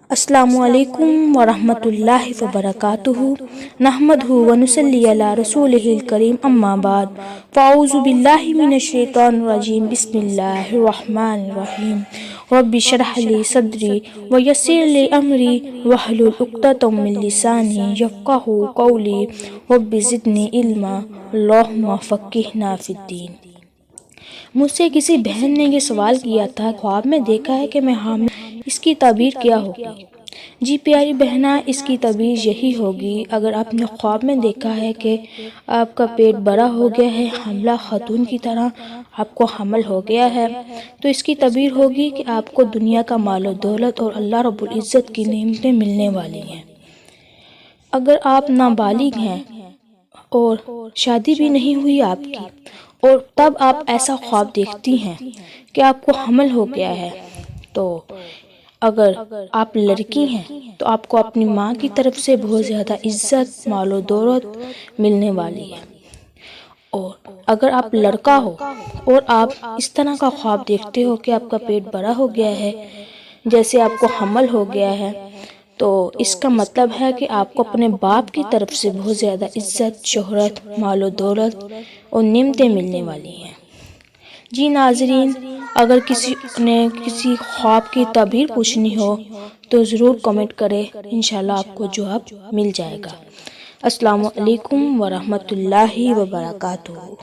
السلام علیکم ورحمۃ اللہ وبرکاتہ، نحمدہ ونصلی علی رسولہ الکریم، اما بعد، فاعوذ باللہ من الشیطان الرجیم، بسم اللہ الرحمن الرحیم، رب اشرح لی صدری ویسر لی امری واحلل عقدۃ من لسانی یفقہوا قولی، رب زدنی علما، اللہم فقہنا فی الدین۔ مجھ سے کسی بہن نے یہ سوال کیا تھا، خواب میں دیکھا ہے کہ میں حاملہ، اس کی تعبیر کیا ہوگی؟ جی پیاری بہنا، اس کی تعبیر یہی ہوگی، اگر آپ نے خواب میں دیکھا ہے کہ آپ کا پیٹ بڑا ہو گیا ہے، حاملہ خاتون کی طرح آپ کو حمل ہو گیا ہے، تو اس کی تعبیر ہوگی کہ آپ کو دنیا کا مال و دولت اور اللہ رب العزت کی نعمتیں ملنے والی ہیں۔ اگر آپ نابالغ ہیں اور شادی بھی نہیں ہوئی آپ کی، اور تب آپ ایسا خواب دیکھتی ہیں کہ آپ کو حمل ہو گیا ہے، تو اگر آپ لڑکی ہیں تو آپ کو اپنی ماں کی طرف سے بہت زیادہ عزت، مال و دولت ملنے والی ہے۔ اور اگر آپ لڑکا ہو اور آپ اس طرح کا خواب دیکھتے ہو کہ آپ کا پیٹ بڑا ہو گیا ہے، جیسے آپ کو حمل ہو گیا ہے، تو اس کا مطلب ہے کہ آپ کو اپنے باپ کی طرف سے بہت زیادہ عزت، شہرت، مال و دولت اور نعمتیں ملنے والی ہیں۔ جی ناظرین، اگر کسی نے کسی خواب کی تعبیر پوچھنی ہو تو ضرور کمنٹ کرے، انشاءاللہ آپ کو جواب مل جائے گا۔ السلام علیکم ورحمۃ اللہ وبرکاتہ۔